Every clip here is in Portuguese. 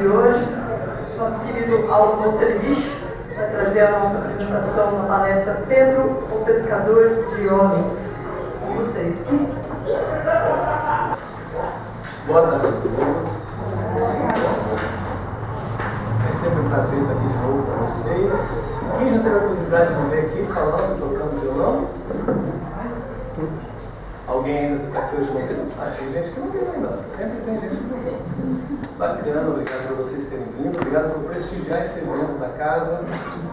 de hoje. Nosso querido Aldo Monterich vai trazer a nossa apresentação na palestra Pedro, o Pescador de Homens. Com vocês. Boa tarde a todos. É sempre um prazer estar aqui de novo com vocês. Quem já teve a oportunidade de me ver aqui falando, tocando violão? Alguém ainda está aqui hoje não viu? Tem gente que não viu ainda. Sempre tem gente que não viu. Bacana, obrigado por vocês terem vindo. Obrigado por prestigiar esse evento da casa,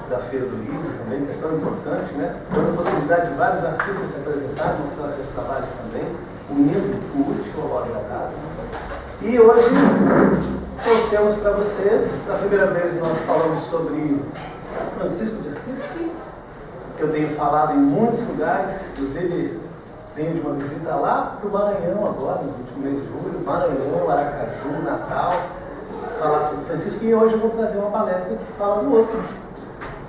da Feira do Livro também, que é tão importante, né? Dando a possibilidade de vários artistas se apresentarem, mostrar seus trabalhos também, unindo o útil ao agradável. E hoje trouxemos para vocês, na primeira vez nós falamos sobre Francisco de Assis, que eu tenho falado em muitos lugares, inclusive venho de uma visita lá para o Maranhão agora, no último mês de julho, Maranhão, Aracaju, Natal, falar sobre Francisco, e hoje eu vou trazer uma palestra que fala do outro,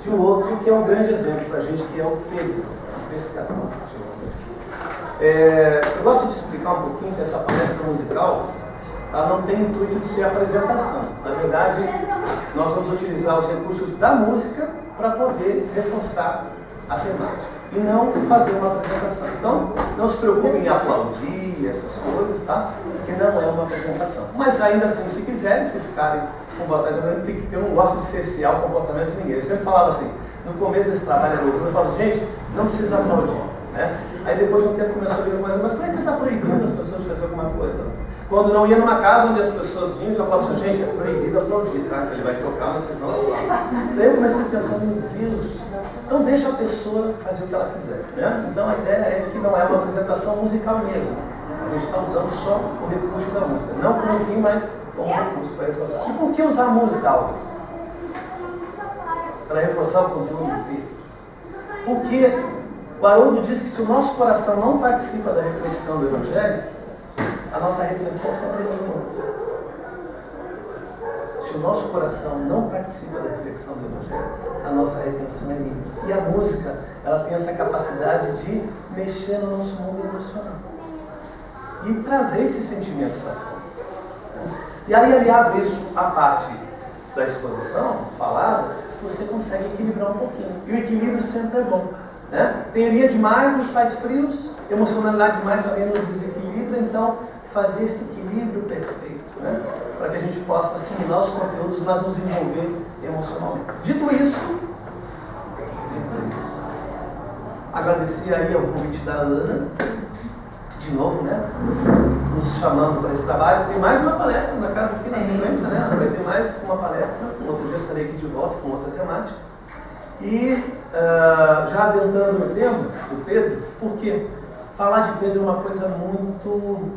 de um outro que é um grande exemplo para a gente, que é o Pedro, o pescador. Eu gosto de explicar um pouquinho que essa palestra musical, ela não tem intuito de ser apresentação. Na verdade, nós vamos utilizar os recursos da música para poder reforçar a temática e não fazer uma apresentação. Então, não se preocupem em aplaudir essas coisas, tá? Porque não é uma apresentação. Mas ainda assim, se quiserem, se ficarem com vontade de apresentar, porque eu não gosto de cercear o comportamento de ninguém. Eu sempre falava assim, no começo desse trabalho, eu falava assim, gente, não precisa aplaudir, né? Aí depois de um tempo começou a vir alguma coisa, mas como é que você está proibindo as pessoas de fazer alguma coisa? Quando não ia numa casa onde as pessoas vinham, já falava assim, gente, é proibido aplaudir, tá? Ele vai tocar, vocês não aplaudem. Daí eu comecei a pensar, meu Deus, então deixa a pessoa fazer o que ela quiser, né? Então a ideia é que não é uma apresentação musical mesmo. A gente está usando só o recurso da música. Não como fim, mas como recurso para reforçar. E por que usar música, Aldo? Para reforçar o conteúdo do Pedro. Porque o Haroldo diz que se o nosso coração não participa da reflexão do Evangelho, a nossa retenção sempre é nenhuma. Se o nosso coração não participa da reflexão do Evangelho, a nossa retenção é mínima. E a música, ela tem essa capacidade de mexer no nosso mundo emocional e trazer esses sentimentos à tona. E aí, aliado isso à parte da exposição, falada, você consegue equilibrar um pouquinho. E o equilíbrio sempre é bom, né? Teoria demais nos faz frios, emocionalidade demais também nos desequilibra, então fazer esse equilíbrio perfeito, né? Para que a gente possa assimilar os conteúdos, mas nos envolver emocionalmente. Dito isso, agradecer aí ao convite da Ana, de novo, né? Nos chamando para esse trabalho. Tem mais uma palestra na casa aqui na sequência, né, Ana? Vai ter mais uma palestra, outro dia estarei aqui de volta com outra temática. E já adentrando no tema do Pedro, porque falar de Pedro é uma coisa muito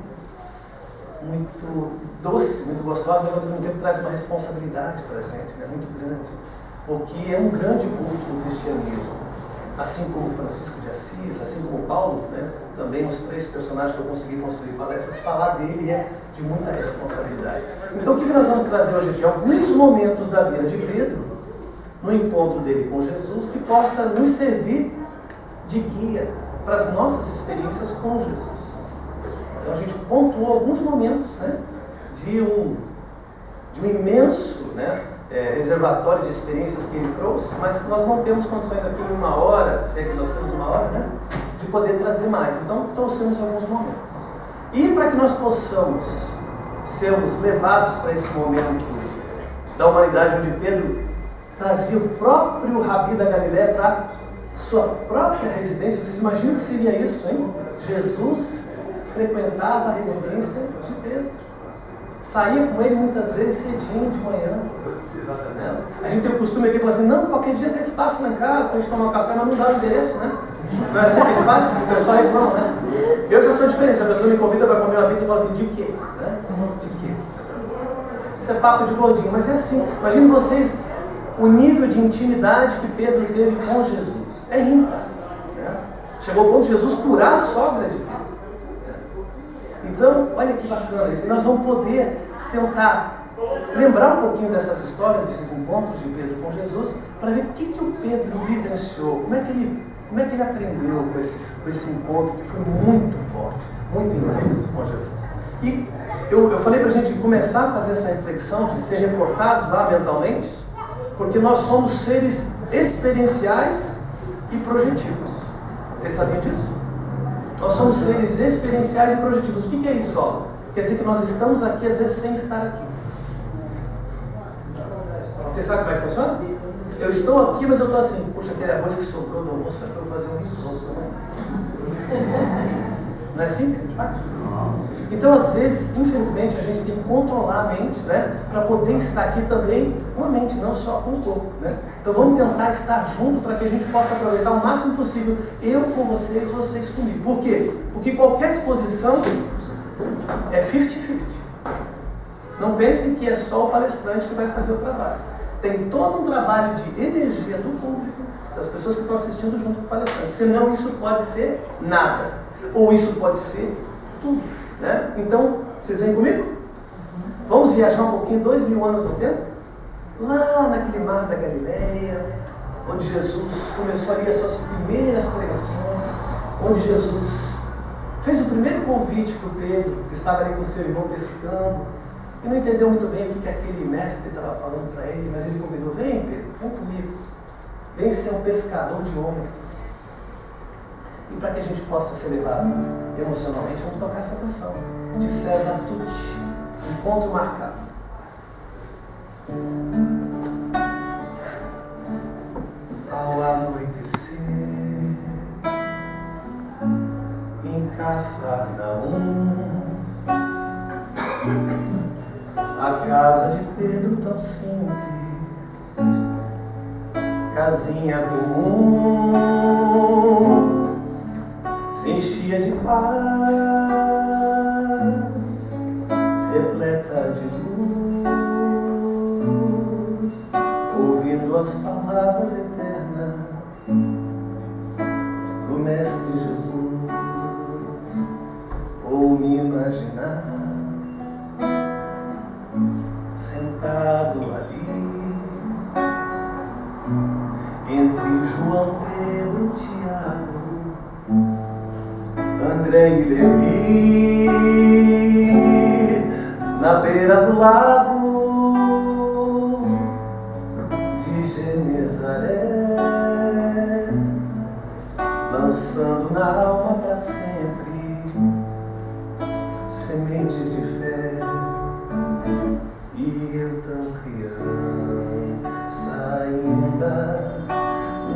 doce, muito gostosa, mas ao mesmo tempo traz uma responsabilidade para a gente, né, muito grande, porque é um grande vulto do cristianismo, assim como Francisco de Assis, assim como Paulo, né, também os três personagens que eu consegui construir palestras, falar dele é de muita responsabilidade. Então o que nós vamos trazer hoje aqui? Alguns momentos da vida de Pedro, no encontro dele com Jesus, que possa nos servir de guia para as nossas experiências com Jesus. Então a gente pontuou alguns momentos, né, de um imenso, né, reservatório de experiências que ele trouxe, mas nós não temos condições aqui em uma hora, se é que nós temos uma hora, né, de poder trazer mais. Então trouxemos alguns momentos. E para que nós possamos sermos levados para esse momento da humanidade onde Pedro trazia o próprio Rabi da Galileia para sua própria residência, vocês imaginam que seria isso, hein? Jesus frequentava a residência de Pedro. Saía com ele muitas vezes cedinho de manhã. Né? A gente tem o costume aqui de falar assim, não, qualquer dia tem espaço lá em casa para a gente tomar um café, mas não dá o endereço, né? Não é assim que ele faz? O pessoal reclama, né? Eu já sou diferente, a pessoa me convida para comer uma pizza e fala assim, de quê? Né? De quê? Isso é papo de gordinho, mas é assim. Imaginem vocês o nível de intimidade que Pedro teve com Jesus. É ímpar. Né? Chegou ao ponto de Jesus curar a sogra de Pedro. Então, olha que bacana isso. Nós vamos poder tentar lembrar um pouquinho dessas histórias, desses encontros de Pedro com Jesus, para ver o que o Pedro vivenciou, como é que ele aprendeu com esse encontro que foi muito forte, muito intenso com Jesus. E eu falei para a gente começar a fazer essa reflexão de ser reportados lá mentalmente, porque nós somos seres experienciais e projetivos. Vocês sabiam disso? Nós somos seres experienciais e projetivos. O que é isso, Paulo? Quer dizer que nós estamos aqui, às vezes, sem estar aqui. Vocês sabem como é que funciona? Eu estou aqui, mas eu estou assim, puxa, aquele arroz que sobrou do almoço, é para eu fazer um risoto também. Não é assim que a gente faz? Então, às vezes, infelizmente, a gente tem que controlar a mente, né? Para poder estar aqui também com a mente, não só com o corpo, né? Então, vamos tentar estar junto para que a gente possa aproveitar o máximo possível, eu com vocês, vocês comigo. Por quê? Porque qualquer exposição é 50-50. Não pensem que é só o palestrante que vai fazer o trabalho. Tem todo um trabalho de energia do público, das pessoas que estão assistindo junto com o palestrante. Senão, isso pode ser nada. Ou isso pode ser tudo. Né? Então, vocês vêm comigo? Vamos viajar um pouquinho, 2000 anos no tempo? Lá naquele mar da Galileia, onde Jesus começou ali as suas primeiras pregações, onde Jesus fez o primeiro convite para o Pedro, que estava ali com seu irmão pescando, e não entendeu muito bem o que aquele mestre estava falando para ele, mas ele convidou: vem Pedro, vem comigo, vem ser um pescador de homens. E para que a gente possa ser levado emocionalmente, vamos tocar essa canção de César Tucci, Encontro Marcado. Ao anoitecer, em Cafarnaum, a casa de Pedro tão simples, casinha comum, se enchia de paz, repleta de luz, ouvindo as palavras eternas do Mestre Jesus. Vou me imaginar sentado ali entre João, Pedro, Tiago, André e Levi, na beira do lago de Genezaré, lançando na alma para sempre sementes de fé. E eu tão criança ainda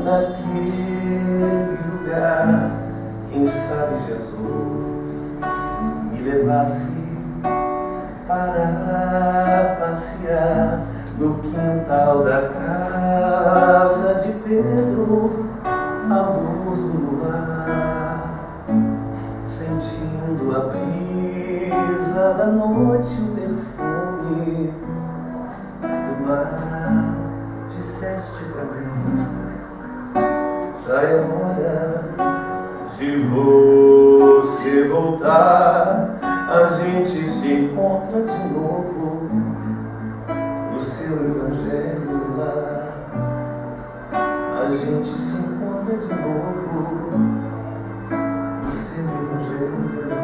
naquele lugar, quem sabe Jesus me levasse para passear no quintal da casa de Pedro, à luz do luar, sentindo a brisa da noite, o perfume do mar. Disseste pra mim: já é hora de você voltar, a gente se encontra de novo no seu evangelho lá. A gente se encontra de novo no seu evangelho lá.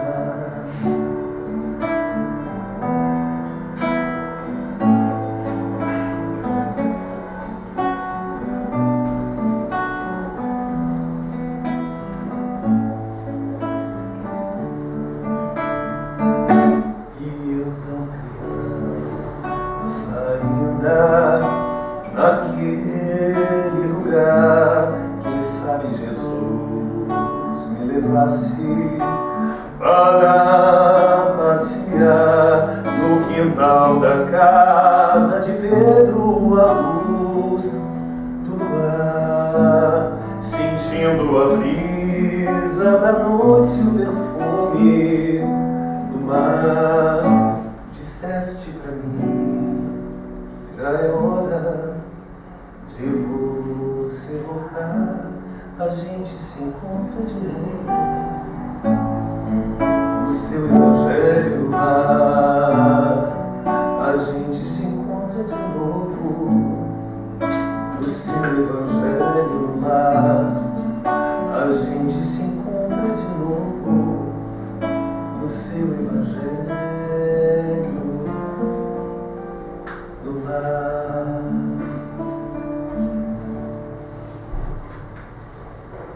Naquele lugar, quem sabe Jesus me levasse para passear no quintal da casa de Pedro, à luz do luar, sentindo a brisa da noite, o perfume do mar. Disseste pra mim: já é hora de você voltar, a gente se encontra de novo no seu evangelho no mar. A gente se encontra de novo no seu evangelho no mar. A gente se encontra de novo no seu evangelho. do lar.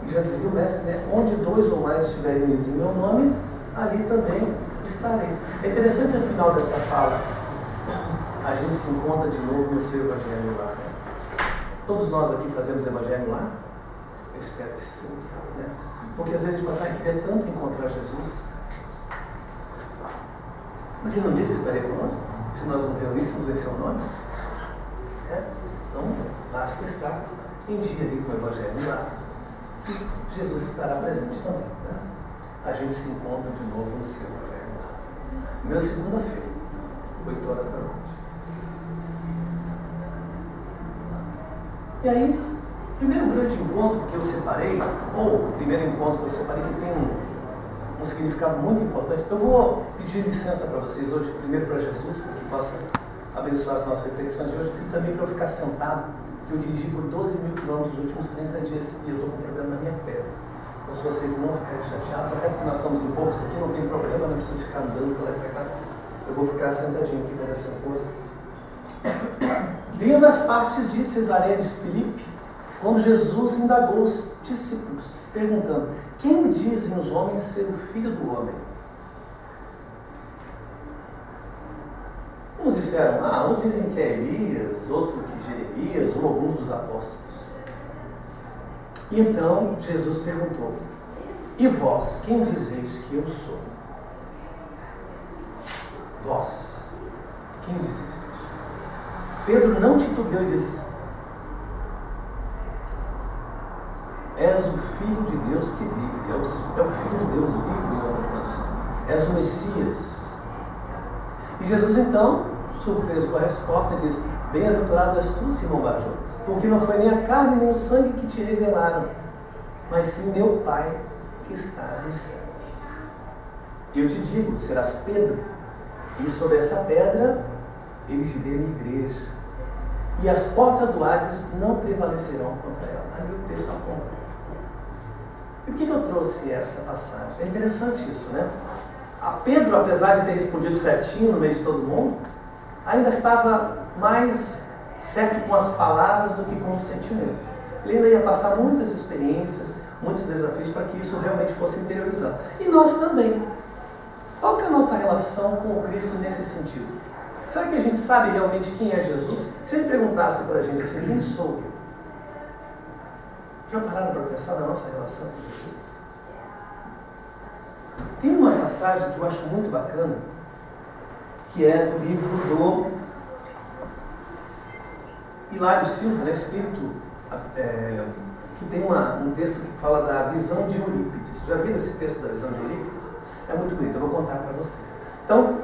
E já dizia o mestre, né? Onde 2 ou mais estiverem unidos em meu nome, ali também estarei. É interessante no final dessa fala, a gente se encontra de novo no seu evangelho lá, né? Todos nós aqui fazemos evangelho lá? Eu espero que sim, né? Porque às vezes a gente fala, queria tanto encontrar Jesus. Mas ele não disse que estaria conosco? Se nós nos reuníssemos em seu nome? Então, basta estar em dia ali com o evangelho lá. E Jesus estará presente também, né? A gente se encontra de novo no seu evangelho lá. Meu segunda-feira, 8 horas da noite. E aí, o primeiro grande encontro que eu separei, ou o primeiro encontro que eu separei que tem um significado muito importante, eu vou pedir licença para vocês hoje, primeiro para Jesus, para que possa abençoar as nossas reflexões de hoje, e também para eu ficar sentado, que eu dirigi por 12 mil quilômetros nos últimos 30 dias e eu estou com um problema na minha perna. Então, se vocês não ficarem chateados, até porque nós estamos em poucos aqui, não tem problema, não precisa ficar andando para lá e para cá. Eu vou ficar sentadinho aqui conversando com vocês. Vindo das partes de Cesareia de Filipe, quando Jesus indagou os discípulos, perguntando: quem dizem os homens ser o Filho do Homem? Uns disseram, uns dizem que é Elias, outros que Jeremias, ou alguns dos apóstolos. E então Jesus perguntou: e vós, quem dizeis que eu sou? Vós, quem dizeis que eu sou? Pedro não titubeou e disse: és o Filho de Deus que vive. É o Filho de Deus vivo, em outras traduções. És o Messias. E Jesus então, surpreso com a resposta, diz: bem-aventurado és tu, Simão Bar-Jonas, porque não foi nem a carne nem o sangue que te revelaram, mas sim meu Pai que está nos céus. E eu te digo, serás Pedro, e sobre essa pedra erigirei a minha igreja, e as portas do Hades não prevalecerão contra ela. Aí o texto aponta. E por que eu trouxe essa passagem? É interessante isso, né? A Pedro, apesar de ter respondido certinho no meio de todo mundo, ainda estava mais certo com as palavras do que com o sentimento. Ele ainda ia passar muitas experiências, muitos desafios para que isso realmente fosse interiorizado. E nós também. Qual que é a nossa relação com o Cristo nesse sentido? Será que a gente sabe realmente quem é Jesus? Se ele perguntasse para a gente assim: quem sou eu? Já pararam para pensar na nossa relação com Jesus? Tem uma passagem que eu acho muito bacana, que é do livro do Hilário Silva, né, Espírito, que tem um texto que fala da visão de Eurípides. Já viram esse texto da visão de Eurípides? É muito bonito, eu vou contar para vocês. Então,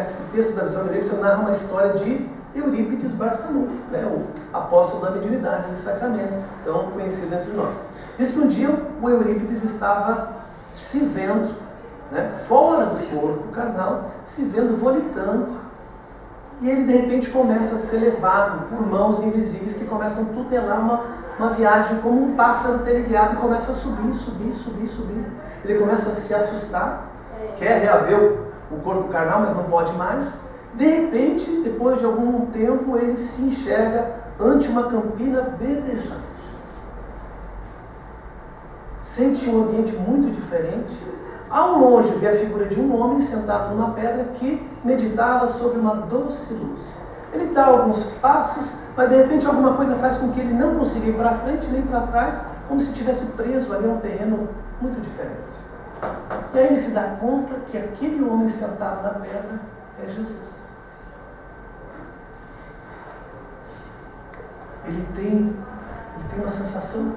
esse texto da visão de Eurípides narra uma história de Eurípides Barçanufo, né, o apóstolo da mediunidade de Sacramento, tão conhecido entre nós. Diz que um dia o Eurípides estava se vendo, né, fora do corpo carnal, se vendo volitando, e ele de repente começa a ser levado por mãos invisíveis que começam a tutelar uma viagem como um pássaro teleguiado, e começa a subir. Ele começa a se assustar, quer reaver o corpo carnal, mas não pode mais. De repente, depois de algum tempo, ele se enxerga ante uma campina verdejante. Sente um ambiente muito diferente. Ao longe, vê a figura de um homem sentado numa pedra que meditava sobre uma doce luz. Ele dá alguns passos, mas de repente alguma coisa faz com que ele não consiga ir para frente nem para trás, como se estivesse preso ali a um terreno muito diferente. E aí ele se dá conta que aquele homem sentado na pedra é Jesus. Ele tem uma sensação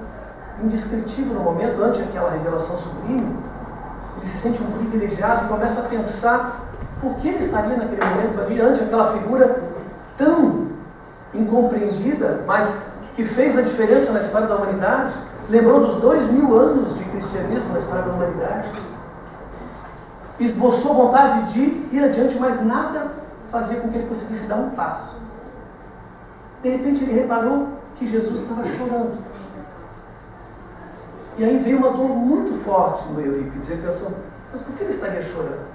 indescritível no momento, ante aquela revelação sublime. Ele se sente um privilegiado e começa a pensar por que ele estaria naquele momento ali, ante aquela figura tão incompreendida, mas que fez a diferença na história da humanidade. Lembrou dos 2000 anos de cristianismo na história da humanidade. Esboçou vontade de ir adiante, mas nada fazia com que ele conseguisse dar um passo. De repente ele reparou que Jesus estava chorando. E aí veio uma dor muito forte no Eurípides. Ele pensou: mas por que ele estaria chorando?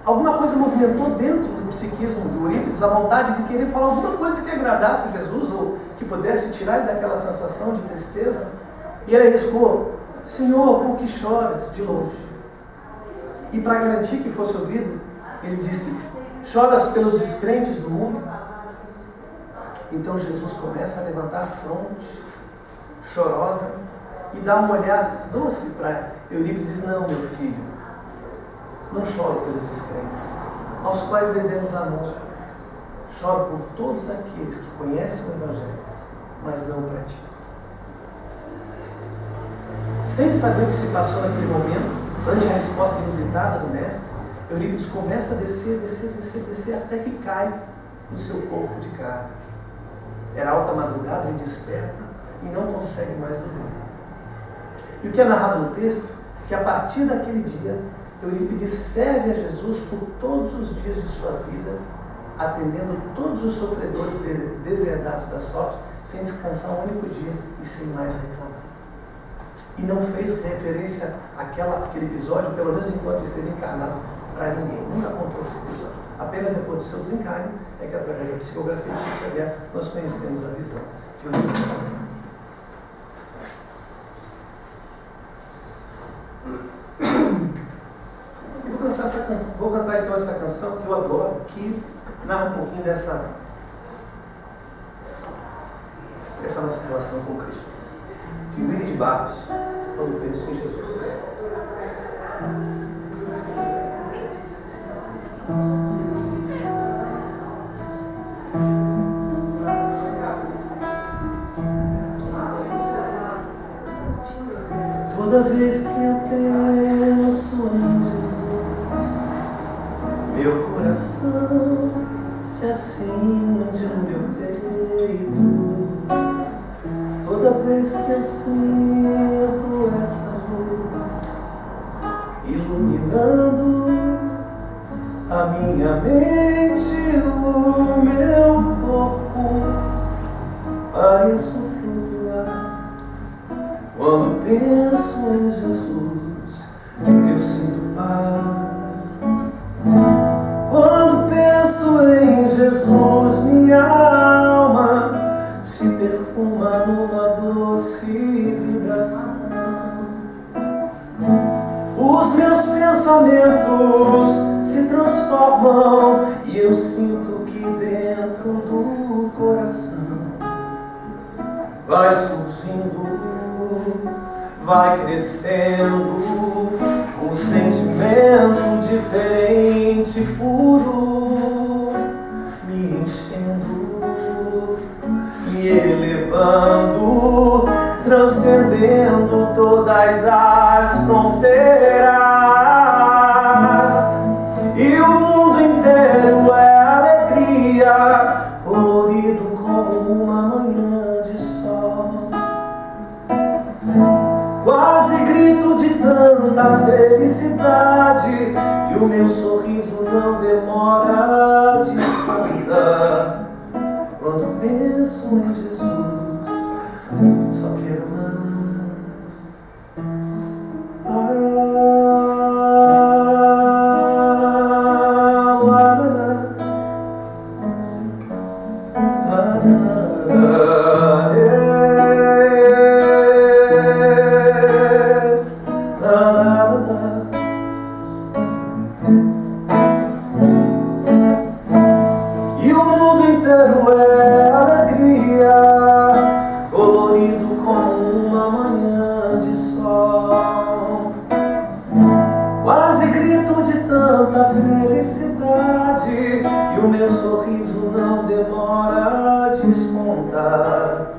Alguma coisa movimentou dentro do psiquismo de Eurípides a vontade de querer falar alguma coisa que agradasse a Jesus ou que pudesse tirar ele daquela sensação de tristeza. E ele arriscou: Senhor, por que choras? De longe. E para garantir que fosse ouvido, ele disse: choras pelos descrentes do mundo? Então Jesus começa a levantar a fronte, chorosa, e dá uma olhada doce para Eurípides e diz: não, meu filho, não choro pelos descrentes, aos quais devemos amor. Choro por todos aqueles que conhecem o Evangelho, mas não praticam. Sem saber o que se passou naquele momento, ante a resposta inusitada do mestre, Eurípides começa a descer, até que cai no seu corpo de carne. Era alta madrugada, ele desperta e não consegue mais dormir. E o que é narrado no texto é que a partir daquele dia, Eurípides serve a Jesus por todos os dias de sua vida, atendendo todos os sofredores deserdados da sorte, sem descansar um único dia e sem mais reclamar. E não fez referência àquele episódio, pelo menos enquanto esteve encarnado, para ninguém. Nunca contou esse episódio. Apenas depois do seu desencarne é que, através da psicografia de Chico Xavier, nós conhecemos a visão de Eurípides. Vou cantar então essa canção que eu adoro, que narra um pouquinho dessa nossa relação com Cristo. De Willy de Barros, quando penso em Jesus. Toda vez que eu penso em Jesus, meu coração se acende no meu peito. Toda vez que eu sinto essa luz iluminando a minha mente, o meu corpo, pareço flutuar. Quando penso em Jesus, eu sinto paz. Quando penso em Jesus, minha alma se perfuma numa doce vibração. Os meus pensamentos se transformam e eu sinto que dentro do coração vai surgindo, vai crescendo um sentimento diferente, puro, me enchendo, me elevando, transcendendo todas as fronteiras. E o mundo inteiro é alegria, colorido como uma manhã de sol. Quase grito de tanta felicidade, e o meu sorriso não demora a despontar. Quando penso em Jesus, só quero amar. E o mundo inteiro é alegria, colorido como uma manhã de sol. Quase grito de tanta felicidade, e o meu sorriso não demora a despontar.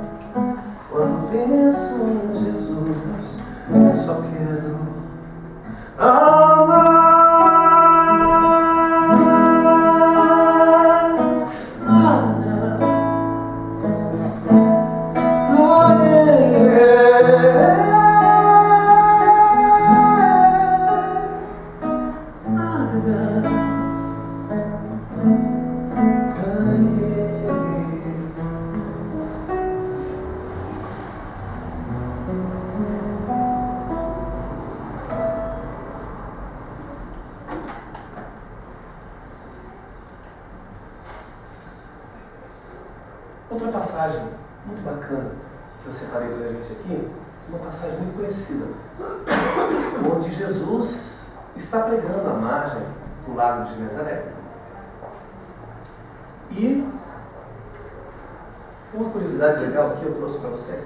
Quando penso em Jesus, eu só quero amar. Outra passagem muito bacana que eu separei para a gente aqui, uma passagem muito conhecida, onde Jesus está pregando à margem do lago de Genezaré. E uma curiosidade legal que eu trouxe para vocês.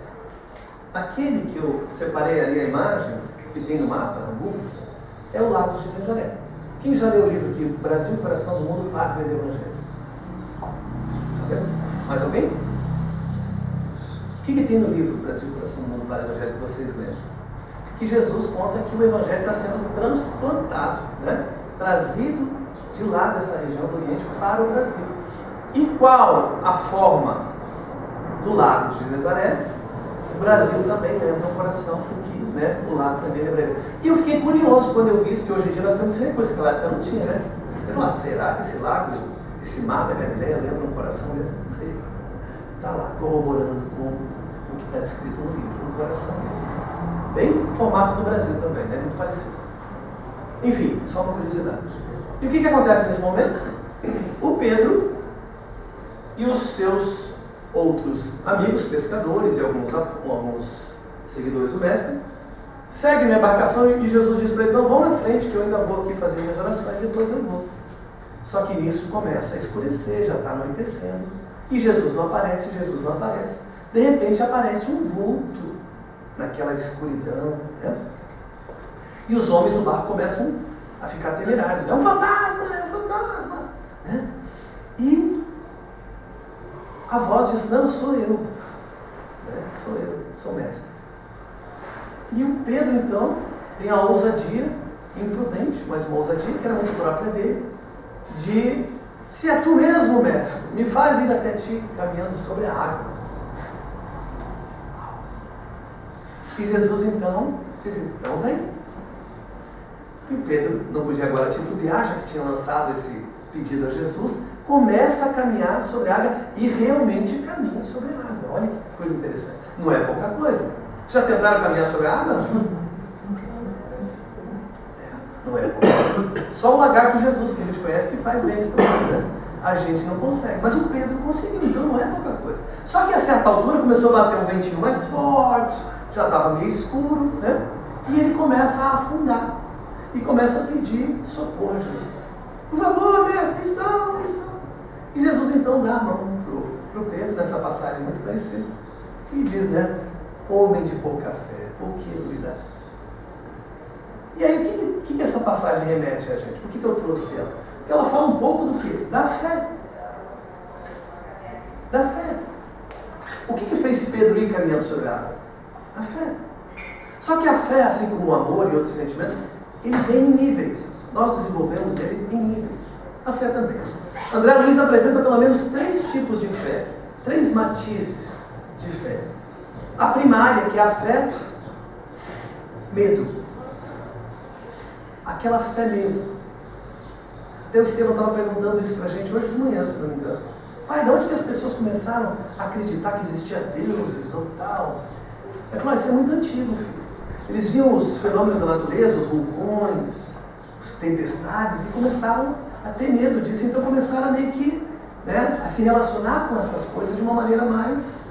Aquele que eu separei ali a imagem, que tem no mapa, no Google, é o lago de Genezaré. Quem já leu o livro aqui, Brasil, Coração do Mundo, Pátria do Evangelho? Já leu? Mais alguém? O que tem no livro Brasil, Coração do Mundo, Pátria do Evangelho que vocês lembram? Que Jesus conta que o Evangelho está sendo transplantado, né? Trazido de lá dessa região do Oriente para o Brasil. E qual a forma do lago de Genezaré? O Brasil também lembra o coração, porque, né, o lago também lembra ele. E eu fiquei curioso quando eu vi isso, porque hoje em dia nós temos esse recurso, que naquela época não tinha, né? Eu falei, será que esse lago, esse mar da Galileia lembra um coração mesmo? Está lá, corroborando com o que está descrito no livro, um coração mesmo. Bem formato do Brasil também, né? Muito parecido. Enfim, só uma curiosidade. E o que acontece nesse momento? O Pedro e os seus outros amigos, pescadores e alguns seguidores do mestre, seguem a embarcação e Jesus diz para eles, não, vão na frente que eu ainda vou aqui fazer minhas orações, depois eu vou. Só que nisso começa a escurecer, já está anoitecendo, e Jesus não aparece. De repente aparece um vulto naquela escuridão, né? E os homens do barco começam a ficar temerários. É um fantasma! Né? E a voz diz, não, sou eu. Né? Sou eu, sou mestre. E o Pedro, então, tem a ousadia, imprudente, mas uma ousadia que era muito própria dele, de, se é tu mesmo, mestre, me faz ir até ti caminhando sobre a água. E Jesus, então, disse, então vem. E Pedro não podia agora titubear, já que tinha lançado esse pedido a Jesus, começa a caminhar sobre a água e realmente caminha sobre a água. Olha que coisa interessante. Não é pouca coisa. Já tentaram caminhar sobre a água? Não é pouca coisa. Só o lagarto Jesus, que a gente conhece, que faz bem esse trabalho, né? A gente não consegue. Mas o Pedro conseguiu, então não é pouca coisa. Só que a certa altura começou a bater um ventinho mais forte, já estava meio escuro, né? E ele começa a afundar. E começa a pedir socorro a Jesus. Por favor, mestre, me salve, me salve. E Jesus então dá a mão para o Pedro, nessa passagem muito conhecida, e diz, né? Homem de pouca fé, por que duvidaste? E aí, o que essa passagem remete a gente? Por que eu trouxe ela? Porque ela fala um pouco do quê? Da fé. Da fé. O que fez Pedro ir caminhando sobre a água? A fé. Só que a fé, assim como o amor e outros sentimentos, ele vem em níveis. Nós desenvolvemos ele em níveis. A fé também. André Luiz apresenta pelo menos 3 tipos de fé. 3 matizes de fé. A primária, que é a fé, medo. Aquela fé medo. Até o Estevão estava perguntando isso para a gente hoje de manhã, se não me engano. Pai, de onde que as pessoas começaram a acreditar que existia deuses ou tal? Ele falou, isso é muito antigo, filho. Eles viam os fenômenos da natureza, os vulcões, as tempestades, e começaram a ter medo disso. Então começaram a meio que, né, a se relacionar com essas coisas de uma maneira mais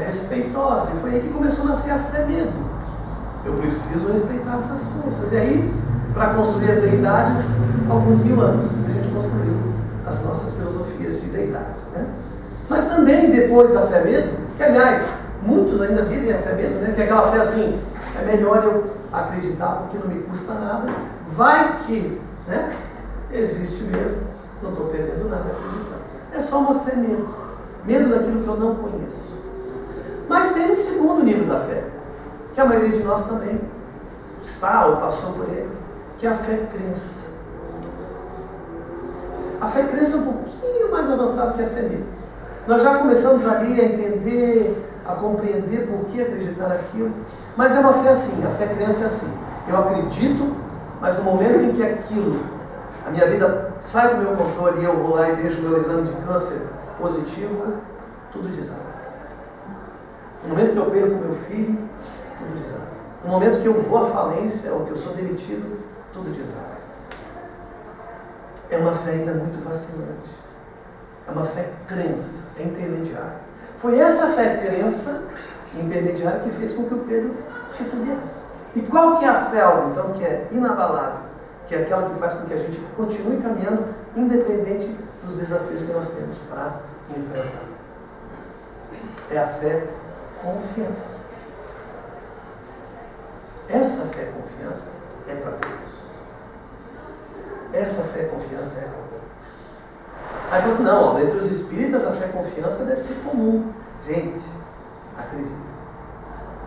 respeitosa. E foi aí que começou a nascer a fé medo. Eu preciso respeitar essas forças. E aí, para construir as deidades, alguns 1000 anos a gente construiu as nossas filosofias de deidades, né? Mas também depois da fé medo, que aliás, muitos ainda vivem a fé medo, né? Que é aquela fé assim, é melhor eu acreditar porque não me custa nada, vai que, né? Existe mesmo, não estou perdendo nada acreditando. É só uma fé medo, medo daquilo que eu não conheço. Mas tem um segundo nível da fé, que a maioria de nós também está ou passou por ele, que é a fé crença. A fé crença é um pouquinho mais avançada que a fé medo. Nós já começamos ali a entender, a compreender por que acreditar naquilo, mas é uma fé assim, a fé crença é assim, eu acredito, mas no momento em que aquilo, a minha vida sai do meu controle e eu vou lá e vejo o meu exame de câncer positivo, tudo desaba. No momento que eu perco meu filho, tudo desaba. No momento que eu vou à falência ou que eu sou demitido, tudo desaba. É uma fé ainda muito vacilante. É uma fé crença, é intermediária. Foi essa fé-crença intermediária que fez com que o Pedro titubeasse. E qual que é a fé, então, que é inabalável? Que é aquela que faz com que a gente continue caminhando, independente dos desafios que nós temos para enfrentar. É a fé confiança. Essa fé confiança é para todos. Essa fé confiança é para todos. Aí fala assim, não, entre os espíritas a fé confiança deve ser comum. Gente, acredita.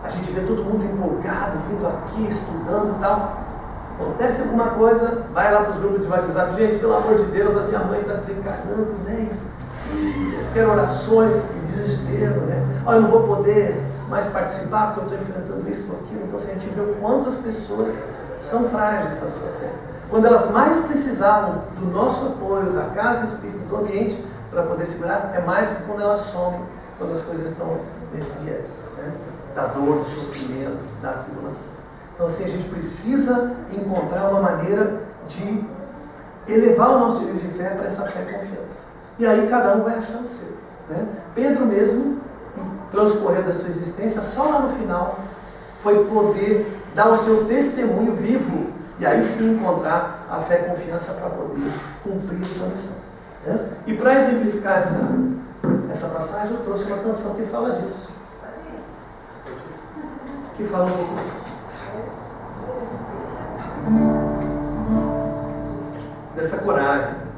A gente vê todo mundo empolgado, vindo aqui, estudando e tal. Acontece alguma coisa, vai lá para os grupos de WhatsApp. Gente, pelo amor de Deus, a minha mãe está desencarnando, né? Eu quero orações, desespero, né? Olha, eu não vou poder mais participar porque eu estou enfrentando isso ou aquilo. Então, assim, a gente vê o quanto as pessoas são frágeis na sua fé. Quando elas mais precisavam do nosso apoio, da casa espírita, do ambiente, para poder segurar, é mais que quando elas somem, quando as coisas estão nesse viés, né? Da dor, do sofrimento, da tribulação. Então, assim, a gente precisa encontrar uma maneira de elevar o nosso nível de fé para essa fé e confiança. E aí cada um vai achar o seu, né? Pedro mesmo, no transcorrer da sua existência, só lá no final, foi poder dar o seu testemunho vivo e aí sim encontrar a fé e confiança para poder cumprir a sua missão, né? E para exemplificar essa passagem, eu trouxe uma canção que fala disso. Que fala um pouco disso. Dessa coragem.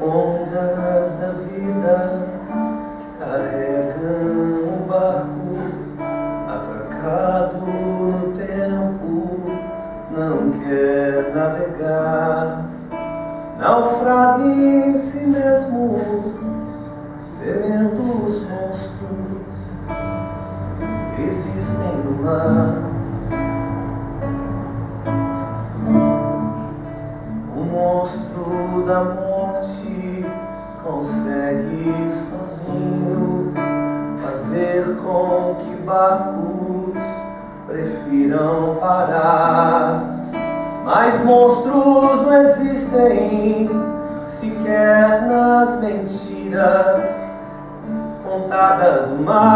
Ondas da vida carregam o barco atracado no tempo, não quer navegar, naufraga em si mesmo, temendo os monstros que existem no mar. O monstro da morte consegue sozinho fazer com que barcos prefiram parar. Mas monstros não existem sequer nas mentiras contadas no mar.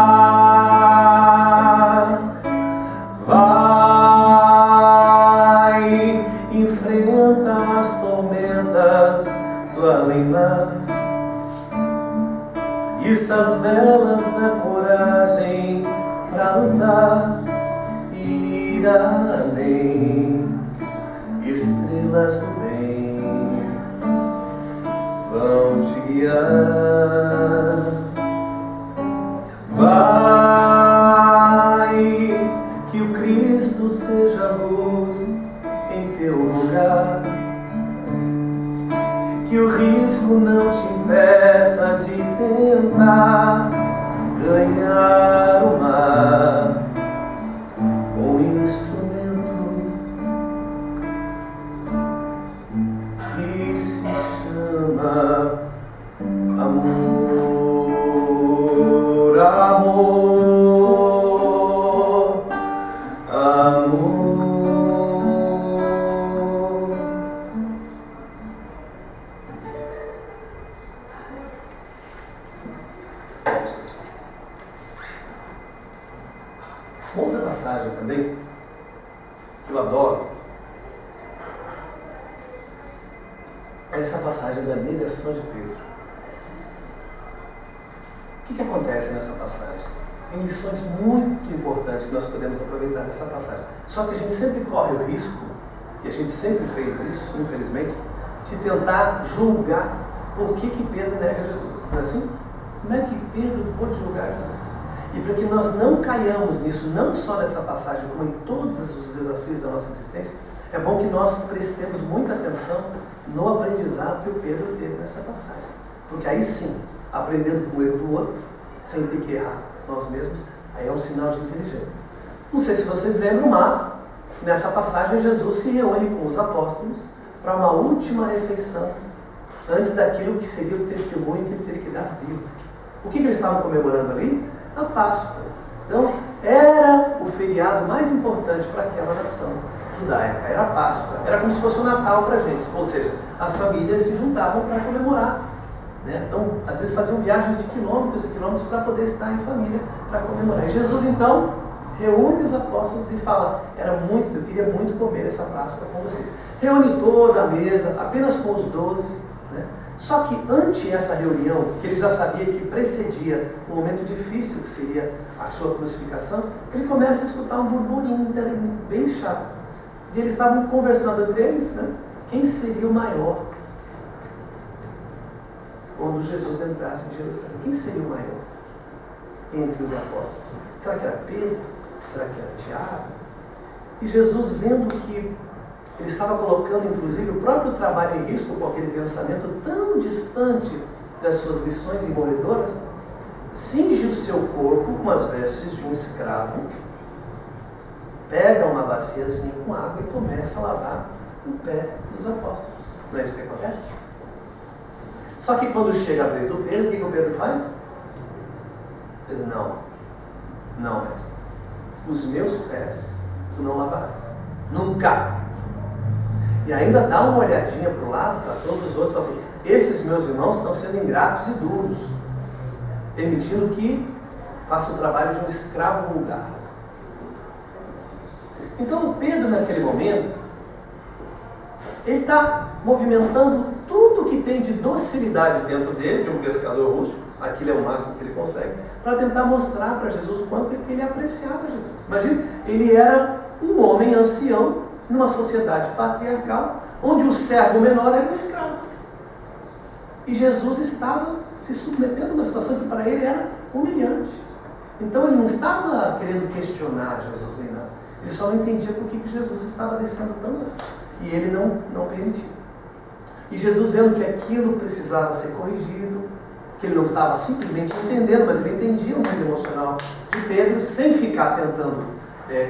Vai, enfrenta as tormentas do além-mar. Isso as velas da coragem pra lutar e ir além. Estrelas do bem vão te guiar. Vai, que o Cristo seja luz em teu lugar. Que o risco não te impeça de tentar ganhar o mar com um instrumento que se chama amor, amor, amor. Outra passagem também, que eu adoro, é essa passagem da negação de Pedro. O que acontece nessa passagem? Tem lições muito importantes que nós podemos aproveitar dessa passagem. Só que a gente sempre corre o risco, e a gente sempre fez isso, infelizmente, de tentar julgar por que Pedro nega Jesus. Não é assim? Como é que Pedro pôde julgar Jesus? E para que nós não caiamos nisso, não só nessa passagem, como em todos os desafios da nossa existência, é bom que nós prestemos muita atenção no aprendizado que o Pedro teve nessa passagem. Porque aí sim, aprendendo com o erro do outro, sem ter que errar nós mesmos, aí é um sinal de inteligência. Não sei se vocês lembram, mas nessa passagem Jesus se reúne com os apóstolos para uma última refeição antes daquilo que seria o testemunho que ele teria que dar vivo. O que eles estavam comemorando ali? A Páscoa. Então, era o feriado mais importante para aquela nação judaica, era a Páscoa. Era como se fosse o Natal para a gente. Ou seja, as famílias se juntavam para comemorar. Né? Então, às vezes faziam viagens de quilômetros e quilômetros para poder estar em família, para comemorar. E Jesus, então, reúne os apóstolos e fala, eu queria muito comer essa Páscoa com vocês. Reúne toda a mesa, apenas com os 12. Né? Só que ante essa reunião, que ele já sabia que precedia um momento difícil, que seria a sua crucificação, ele começa a escutar um burburinho bem chato. E eles estavam conversando entre eles, né? Quem seria o maior quando Jesus entrasse em Jerusalém? Quem seria o maior entre os apóstolos? Será que era Pedro? Será que era Tiago? E Jesus, vendo que ele estava colocando, inclusive, o próprio trabalho em risco com aquele pensamento tão distante das suas lições imorredoras, cinge o seu corpo com as vestes de um escravo, pega uma baciazinha com água e começa a lavar o pé dos apóstolos. Não é isso que acontece? Só que quando chega a vez do Pedro, o que o Pedro faz? Ele diz, não, mestre. Os meus pés tu não lavarás. Nunca. E ainda dá uma olhadinha para o lado, para todos os outros, e fala assim, esses meus irmãos estão sendo ingratos e duros, permitindo que faça o trabalho de um escravo vulgar. Então o Pedro, naquele momento, ele está movimentando tudo que tem de docilidade dentro dele, de um pescador rústico, aquilo é o máximo que ele consegue, para tentar mostrar para Jesus o quanto que ele apreciava Jesus. Imagina, ele era um homem ancião, numa sociedade patriarcal, onde o servo menor era um escravo. E Jesus estava se submetendo a uma situação que para ele era humilhante. Então ele não estava querendo questionar Jesus nem nada. Ele só não entendia por que Jesus estava descendo tão longe. E ele não permitia. E Jesus, vendo que aquilo precisava ser corrigido, que ele não estava simplesmente entendendo, mas ele entendia o mundo emocional de Pedro, sem ficar tentando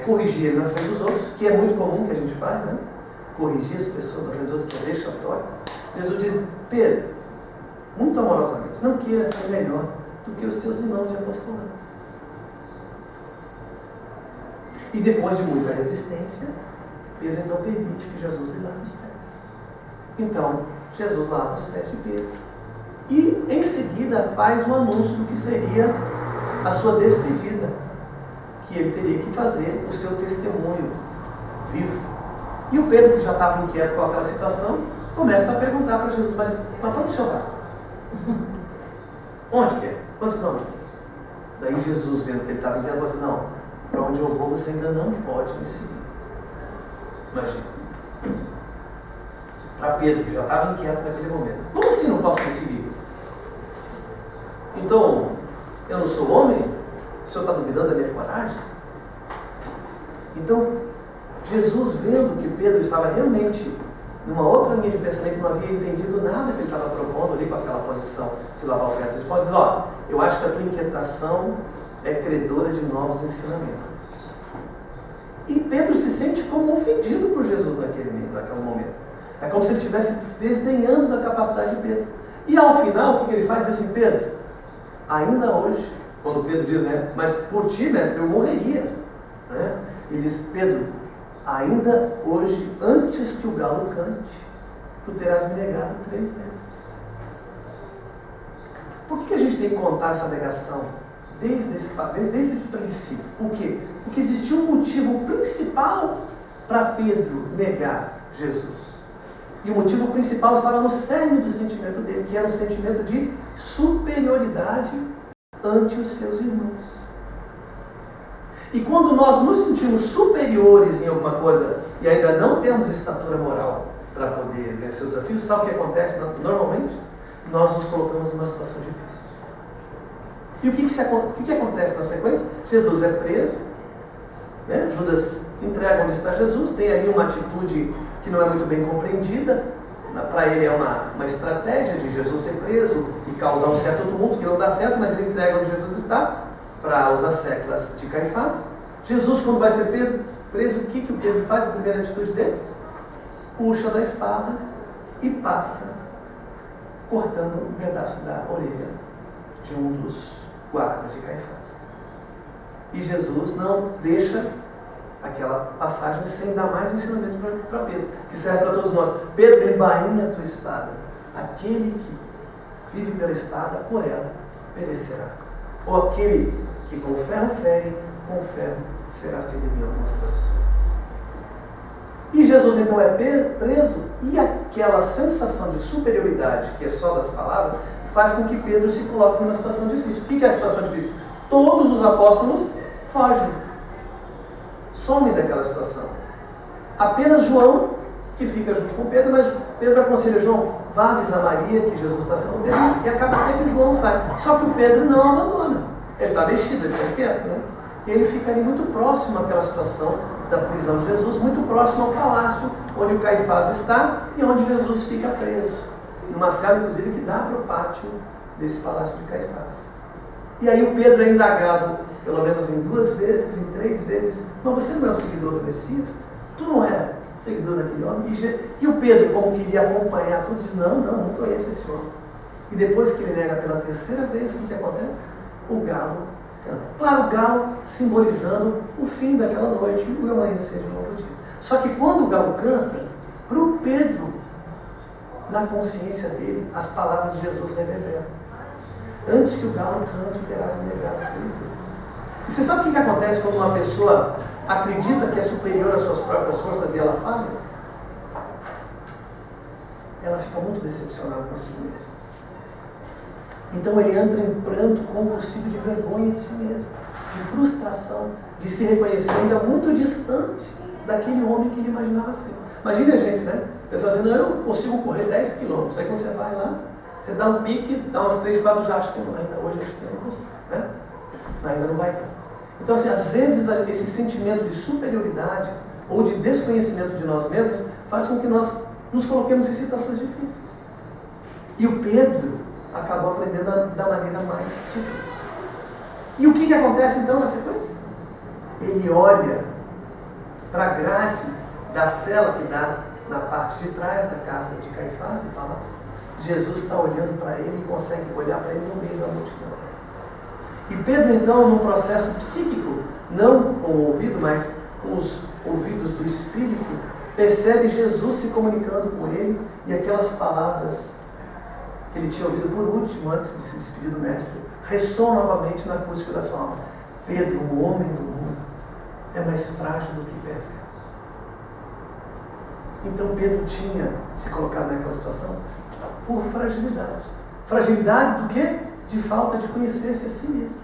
corrigir ele na frente dos outros, que é muito comum que a gente faz, né? Corrigir as pessoas na frente dos outros, que é vexatório. Jesus diz, Pedro, muito amorosamente, não queira ser melhor do que os teus irmãos de apostolado. E depois de muita resistência, Pedro então permite que Jesus lhe lave os pés. Então, Jesus lava os pés de Pedro. E em seguida faz um anúncio do que seria a sua despedida, que ele teria que fazer o seu testemunho vivo. E o Pedro, que já estava inquieto com aquela situação, começa a perguntar para Jesus, mas para onde o senhor vai? Onde que é? Quantos quilômetros? Daí Jesus, vendo que ele estava inquieto, falou assim, não, para onde eu vou você ainda não pode me seguir. Imagina. Para Pedro, que já estava inquieto naquele momento. Como assim não posso me seguir? Então, eu não sou homem? O senhor está duvidando da minha coragem? Então, Jesus, vendo que Pedro estava realmente numa outra linha de pensamento, que não havia entendido nada que ele estava propondo ali com aquela posição de lavar o pé, Jesus pode dizer, eu acho que a tua inquietação é credora de novos ensinamentos. E Pedro se sente como ofendido por Jesus naquele momento. É como se ele estivesse desdenhando da capacidade de Pedro. E ao final, o que ele faz? Diz assim, Pedro, ainda hoje, quando Pedro diz, né, mas por ti, mestre, eu morreria. Né? Ele diz, Pedro, ainda hoje, antes que o galo cante, tu terás me negado 3 vezes. Por que a gente tem que contar essa negação desde esse princípio? Por quê? Porque existia um motivo principal para Pedro negar Jesus. E o motivo principal estava no cerne do sentimento dele, que era um sentimento de superioridade ante os seus irmãos. E quando nós nos sentimos superiores em alguma coisa e ainda não temos estatura moral para poder vencer os desafios, sabe o que acontece normalmente? Nós nos colocamos numa situação difícil. E o que acontece na sequência? Jesus é preso, né? Judas entrega onde está Jesus, tem ali uma atitude que não é muito bem compreendida. Para ele é uma estratégia de Jesus ser preso e causar um certo tumulto, que não dá certo, mas ele entrega onde Jesus está, para os asseclas de Caifás. Jesus, quando vai ser preso, o que o Pedro faz? A primeira atitude dele? Puxa da espada e passa cortando um pedaço da orelha de um dos guardas de Caifás. E Jesus não deixa aquela passagem sem dar mais um ensinamento para Pedro, que serve para todos nós. Pedro, embainha a tua espada. Aquele que vive pela espada, por ela perecerá. Ou aquele que com ferro fere, com ferro será ferido, em algumas traduções. E Jesus então é preso, e aquela sensação de superioridade, que é só das palavras, faz com que Pedro se coloque numa situação difícil. O que é a situação difícil? Todos os apóstolos fogem, somem daquela situação. Apenas João, que fica junto com Pedro, mas Pedro aconselha João, vá avisar Maria que Jesus está sendo preso, e acaba até que João sai. Só que o Pedro não abandona. Ele está mexido, ele está quieto, né? E ele fica ali muito próximo àquela situação da prisão de Jesus, muito próximo ao palácio onde o Caifás está e onde Jesus fica preso. Numa cela, inclusive, que dá para o pátio desse palácio de Caifás. E aí o Pedro é indagado, pelo menos em 2 vezes, em 3 vezes, mas você não é o seguidor do Messias? Tu não é seguidor daquele homem? E o Pedro, como queria acompanhar tudo, diz, não conheço esse homem. E depois que ele nega pela 3ª vez, o que acontece? O galo canta. Claro, o galo simbolizando o fim daquela noite e o amanhecer de um novo dia. Só que quando o galo canta, para o Pedro, na consciência dele, as palavras de Jesus reverberam. Antes que o galo cante, terás me negado 3 vezes. E você sabe o que acontece quando uma pessoa acredita que é superior às suas próprias forças e ela falha? Ela fica muito decepcionada com si mesma. Então ele entra em pranto convulsivo de vergonha de si mesmo, de frustração, de se reconhecer ainda muito distante daquele homem que ele imaginava ser. Imagina a gente, né? A pessoa dizendo, eu consigo correr 10 quilômetros. Aí quando você vai lá, você dá um pique, dá umas 3, 4, já acho que não, ainda hoje acho que eu não consigo, né? Ainda não vai dar. Então assim, às vezes esse sentimento de superioridade ou de desconhecimento de nós mesmos faz com que nós nos coloquemos em situações difíceis. E o Pedro acabou aprendendo da maneira mais difícil. E o que acontece então na sequência? Ele olha para a grade da cela que dá na parte de trás da casa de Caifás, do palácio. Jesus está olhando para ele e consegue olhar para ele no meio da multidão. E Pedro então, num processo psíquico, não com o ouvido, mas com os ouvidos do Espírito, percebe Jesus se comunicando com ele e aquelas palavras que ele tinha ouvido por último, antes de se despedir do Mestre, ressoam novamente na acústica da sua alma. Pedro, o homem do mundo, é mais frágil do que perverso. Então Pedro tinha se colocado naquela situação por fragilidade. Fragilidade do quê? De falta de conhecer-se a si mesmo.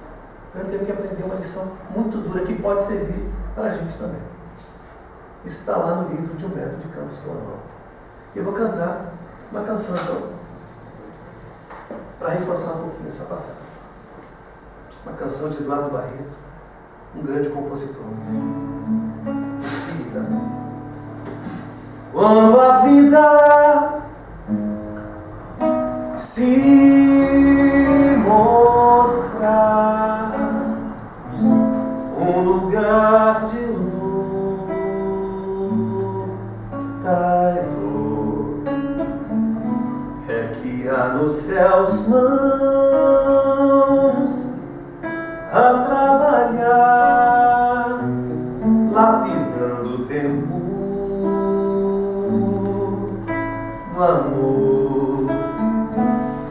Então ele teve que aprender uma lição muito dura que pode servir para a gente também. Isso está lá no livro de Humberto de Campos Cornol. E eu vou cantar uma canção então, para reforçar um pouquinho essa passagem. Uma canção de Eduardo Barreto, um grande compositor espírita. Quando a vida se mostrar um lugar de luta e dor, é que há nos céus mãos a trabalhar, lapidando o tempo do amor.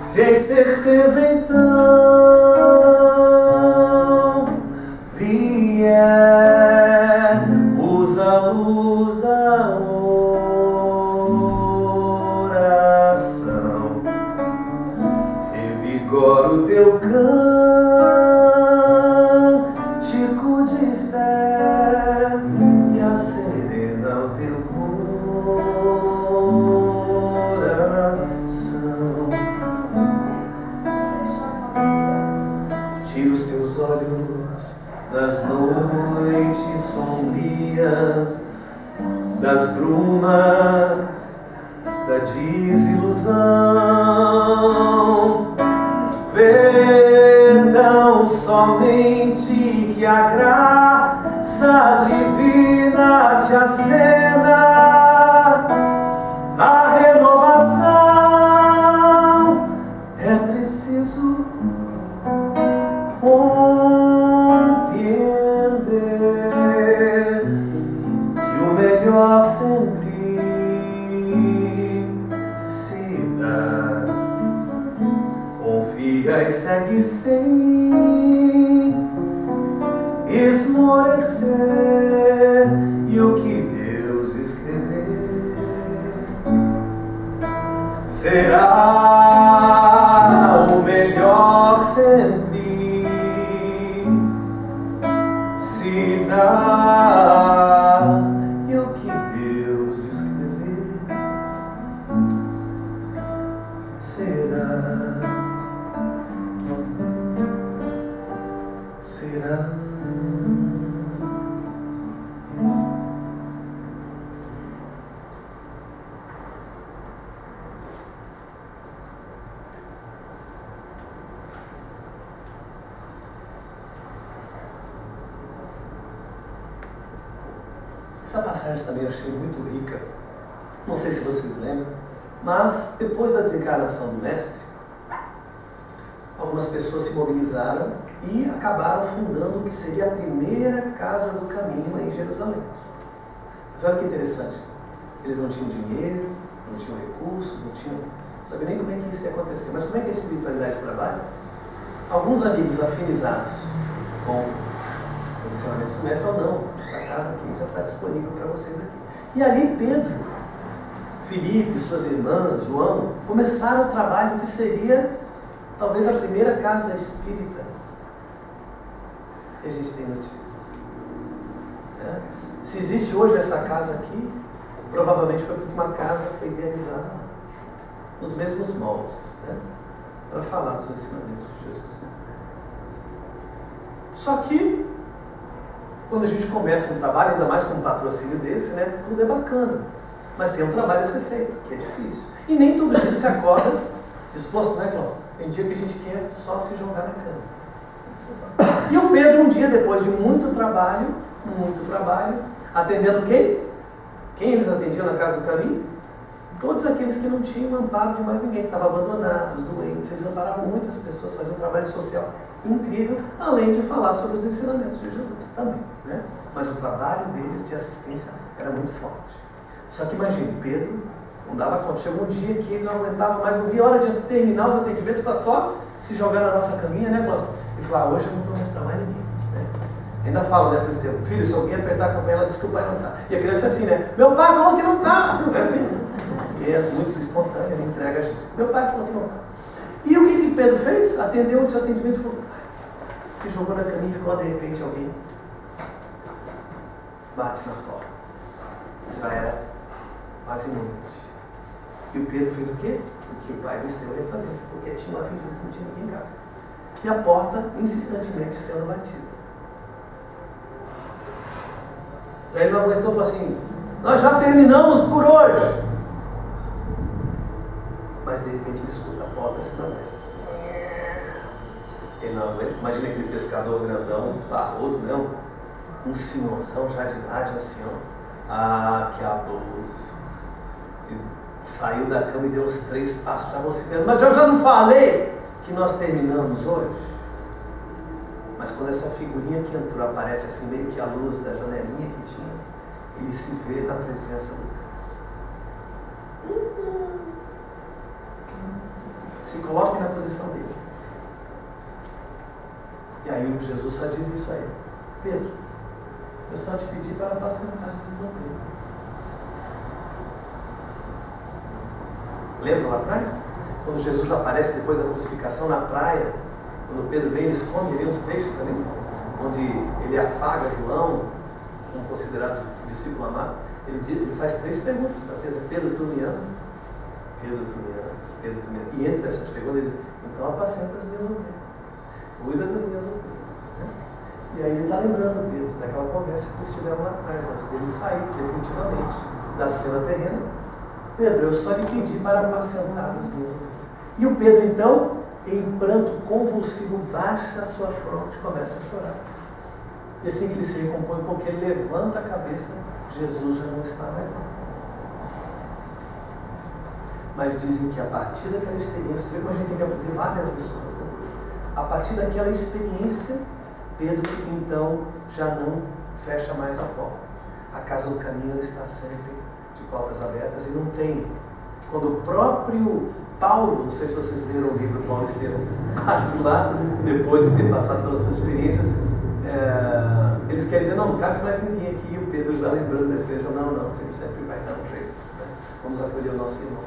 Se a incerteza então vier, usa a luz da oração, revigora o teu cântico de fé e acerena o teu coração. Tira os teus olhos das noites sombrias, das brumas, da desilusão. Vê tão somente que a graça divina te acena, a renovação as segue sem esmorecer, e o que Deus escrever será o melhor sempre se dá, e o que Deus escrever será. Essa passagem também eu achei muito rica. Não sei se vocês lembram, mas depois da desencarnação do Mestre, algumas pessoas se mobilizaram e acabaram fundando o que seria a primeira Casa do Caminho em Jerusalém. Mas olha que interessante, eles não tinham dinheiro, não tinham recursos, não sabiam nem como é que isso ia acontecer. Mas como é que a espiritualidade trabalha? Alguns amigos afinizados com os ensinamentos do Mestre falaram: não, essa casa aqui já está disponível para vocês aqui. E ali Pedro, Filipe, suas irmãs, João, começaram o trabalho que seria talvez a primeira casa espírita que a gente tem notícia. Se existe hoje essa casa aqui, provavelmente foi porque uma casa foi idealizada lá, nos mesmos moldes, para falar dos ensinamentos de Jesus. Só que, quando a gente começa um trabalho, ainda mais com um patrocínio desse, tudo é bacana, mas tem um trabalho a ser feito, que é difícil. E nem todo dia se acorda disposto, né, Cláudio? Tem dia que a gente quer só se jogar na cama. E o Pedro, um dia, depois de muito trabalho, atendendo quem? Quem eles atendiam na Casa do Caminho? Todos aqueles que não tinham amparo de mais ninguém, que estavam abandonados, doentes. Eles amparavam muitas pessoas, faziam um trabalho social incrível, além de falar sobre os ensinamentos de Jesus também, Mas o trabalho deles de assistência era muito forte. Só que imagine, Pedro não dava conta. Chegou um dia que ele não aguentava mais, não via hora de terminar os atendimentos para só se jogar na nossa caminha, Cláudio? E falar: hoje eu não estou mais para mais ninguém. Ainda fala, para o Estevão: filho, se alguém apertar a campanha, ela diz que o pai não está. E a criança é assim, meu pai falou que não está. Não é assim? E é muito espontâneo, ele entrega a gente. Meu pai falou que não está. E o que Pedro fez? Atendeu os atendimentos, se jogou na caminha e ficou lá, de repente alguém bate na porta. Já era quase noite. E o Pedro fez o quê? O que o pai do Estevão ia fazer, porque tinha uma fingido que não tinha ninguém em casa. E a porta, insistentemente, sendo batida. Aí ele não aguentou e falou assim: nós já terminamos por hoje. Mas de repente ele escuta a porta sendo aberta. Ele não aguenta. Imagina aquele pescador grandão, parrudo, um senhorzão já de idade, assim, que abuso. Ele saiu da cama e deu uns 3 passos, já vocifrando: mas eu já não falei que nós terminamos hoje? Mas quando essa figurinha que entrou aparece assim, meio que a luz da janelinha que tinha, ele se vê na presença do Cristo. Se coloque na posição dele. E aí Jesus só diz isso aí: Pedro, eu só te pedi para apacentar minhas ovelhas. Lembra lá atrás? Quando Jesus aparece depois da crucificação na praia, quando Pedro vem, ele esconde ali uns peixes ali, onde ele afaga João, um considerado discípulo amado. Ele faz 3 perguntas para Pedro: Pedro, tu me amas? Pedro, tu me amas? Pedro, tu me amas? E entre essas perguntas ele diz: então apacenta as minhas ovelhas, cuida das minhas ovelhas. E aí ele está lembrando Pedro daquela conversa que eles tiveram lá atrás, antes dele sair definitivamente da cena terrena. Pedro, eu só lhe pedi para apacentar as minhas ovelhas. E o Pedro, então, em pranto convulsivo, baixa a sua fronte e começa a chorar. E assim que ele se recompõe um pouco, ele levanta a cabeça, Jesus já não está mais lá. Mas dizem que a partir daquela experiência, a gente tem que aprender várias lições, a partir daquela experiência, Pedro então já não fecha mais a porta. A Casa do Caminho está sempre de portas abertas, e não tem, quando o próprio Paulo, não sei se vocês leram o livro Paulo Estevão, parte lá, depois de ter passado pelas suas experiências, eles querem dizer, não cabe mais ninguém aqui, e o Pedro já lembrando da experiência, não, ele sempre vai dar um jeito, né? Vamos acolher o nosso irmão.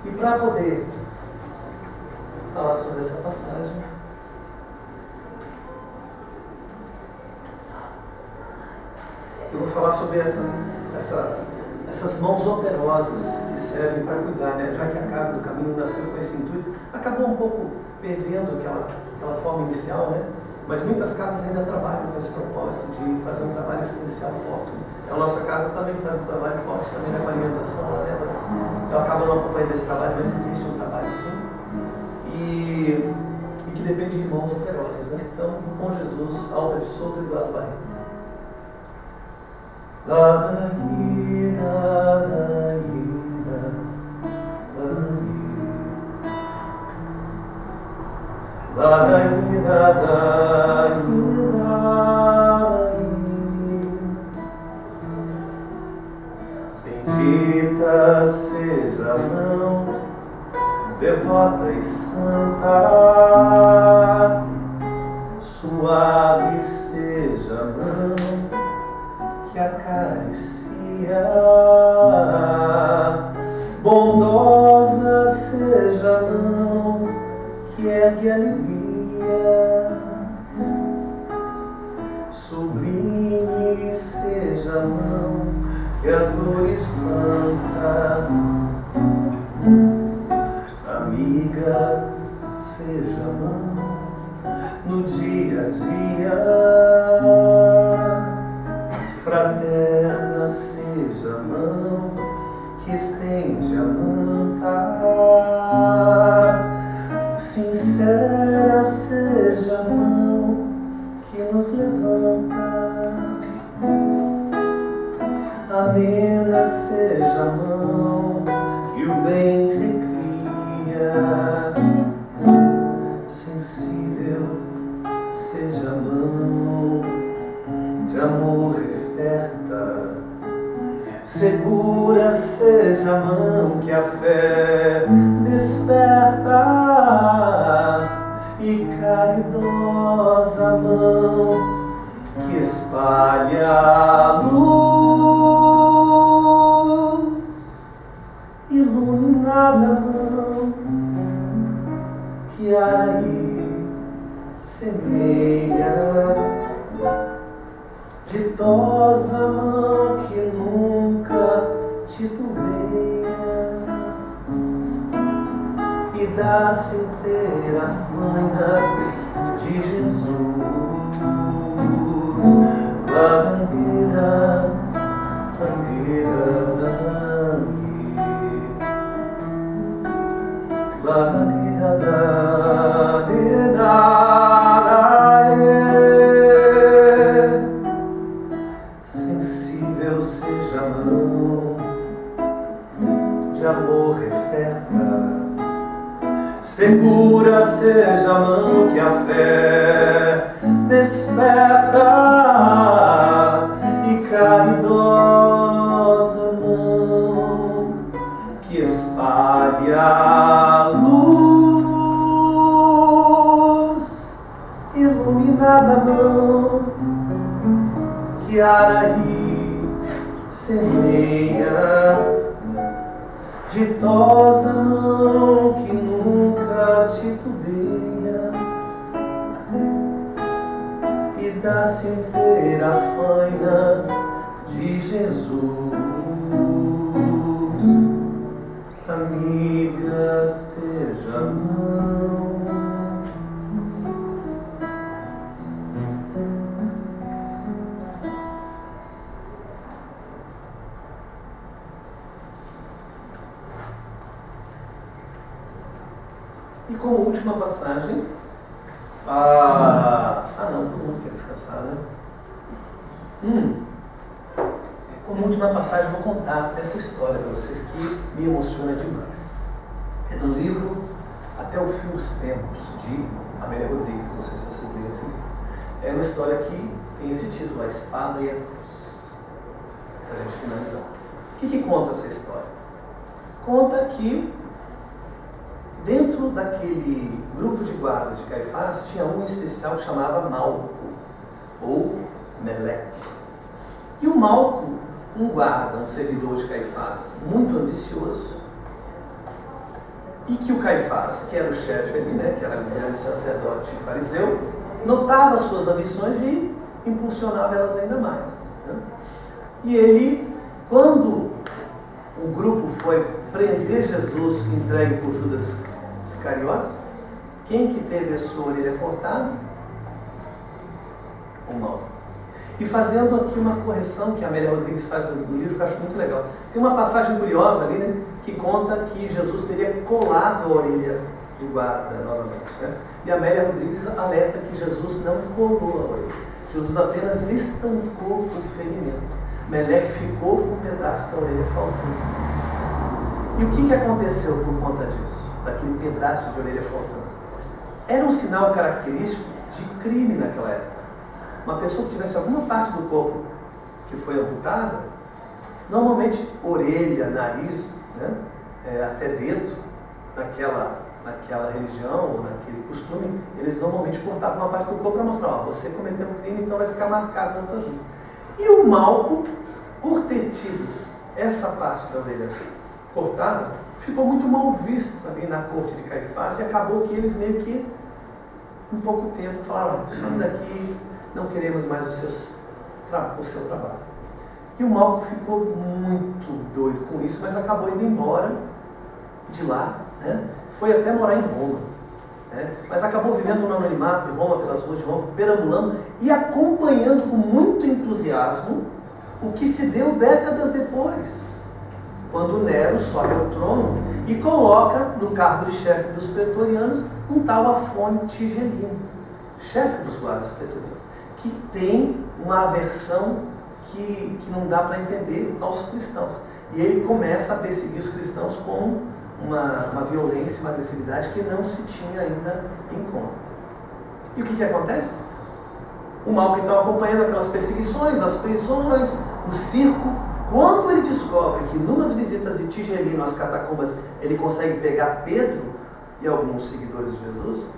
E para poder falar sobre essa passagem, eu vou falar sobre essas mãos operosas que servem para cuidar, né? Já que a Casa do Caminho nasceu com esse intuito, acabou um pouco perdendo aquela forma inicial, né? Mas muitas casas ainda trabalham com esse propósito de fazer um trabalho assistencial forte. A nossa casa também faz um trabalho forte também na alimentação, né? Eu acabo não acompanhando esse trabalho, mas existe um trabalho sim. E que depende de mãos operosas, né? Então, com Jesus, Alta de Souza e Eduardo Barreto. Bendita seja a mão devota e santa, suave seja a mão que acaricia, bondosa seja a mão que ergue e alivia, sublime seja a mão que a dor espanta, amiga seja a mão no dia a dia, fraterna seja a mão que estende a manta, sincera seja a mão que nos levanta, amena seja a mão que o bem recria, sensível seja a mão de amor referta, segura seja a mão que a fé desperta, e caridosa a mão que espalha a luz, iluminada a mão que Araí semeia, ditosa a mão que nunca titubeia, e dá-se inteira faina de Jesus. Bandeira, bandeira, bandeira, sensível seja a mão de amor referta, segura seja a mão que a fé desperta, e caridosa mão que espalha a luz, iluminada mão que Araí semeia, ditosa mão que nunca titubeia, e dá-se inteira a faina de Jesus. Amiga seja a mão e como última passagem, não, todo mundo quer descansar, né? Como última passagem, eu vou contar essa história para vocês que me emociona demais. É do livro Até o Fim dos Tempos, de Amélia Rodrigues. Não sei se vocês leram esse livro. É uma história que tem esse título, A Espada e a Cruz. Para a gente finalizar. O que conta essa história? Conta que dentro daquele grupo de guardas de Caifás tinha um especial que chamava Malco, ou Meleque. E o Malco, um guarda, um servidor de Caifás, muito ambicioso, e que o Caifás, que era o chefe ali, né, que era o grande sacerdote fariseu, notava as suas ambições e impulsionava elas ainda mais. Né? E ele, quando o grupo foi prender Jesus entregue por Judas Iscariotes, quem que teve a sua orelha cortada? O Malco. E fazendo aqui uma correção que a Amélia Rodrigues faz no livro, que eu acho muito legal. Tem uma passagem curiosa ali, né, que conta que Jesus teria colado a orelha do guarda novamente. Né? E a Amélia Rodrigues alerta que Jesus não colou a orelha. Jesus apenas estancou o ferimento. Meleque ficou com um pedaço da orelha faltando. E o que aconteceu por conta disso? Daquele pedaço de orelha faltando? Era um sinal característico de crime naquela época. Uma pessoa que tivesse alguma parte do corpo que foi amputada, normalmente orelha, nariz, né, até dedo, naquela religião ou naquele costume, eles normalmente cortavam uma parte do corpo para mostrar, ó, você cometeu um crime, então vai ficar marcado na tua vida. E o Malco, por ter tido essa parte da orelha cortada, ficou muito mal visto ali na corte de Caifás e acabou que eles meio que, em pouco tempo, falaram, some daqui, não queremos mais o seu trabalho. E o Malco ficou muito doido com isso, mas acabou indo embora de lá, né? Foi até morar em Roma, né? Mas acabou vivendo no anonimato em Roma, pelas ruas de Roma, perambulando e acompanhando com muito entusiasmo o que se deu décadas depois, quando Nero sobe ao trono e coloca no cargo de chefe dos pretorianos um tal Afônio Tigelino, chefe dos guardas pretorianos, que tem uma aversão que não dá para entender aos cristãos. E ele começa a perseguir os cristãos com uma violência, uma agressividade que não se tinha ainda em conta. E o que acontece? O Malco então acompanhando aquelas perseguições, as prisões, o circo, quando ele descobre que numas visitas de Tigelino às catacumbas ele consegue pegar Pedro e alguns seguidores de Jesus,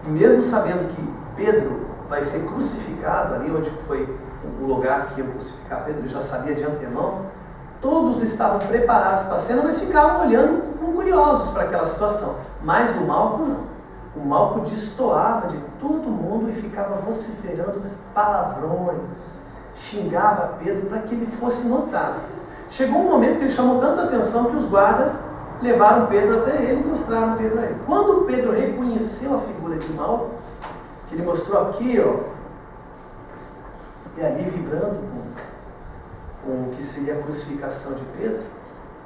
e mesmo sabendo que Pedro vai ser crucificado ali onde foi o lugar que ia crucificar Pedro, ele já sabia de antemão, todos estavam preparados para a cena, mas ficavam olhando como curiosos para aquela situação. Mas o Malco não. O Malco destoava de todo mundo e ficava vociferando palavrões, xingava Pedro para que ele fosse notado. Chegou um momento que ele chamou tanta atenção que os guardas levaram Pedro até ele e mostraram Pedro a ele. Quando Pedro reconheceu a figura de Malco, que ele mostrou aqui, ó, e ali vibrando com o que seria a crucificação de Pedro,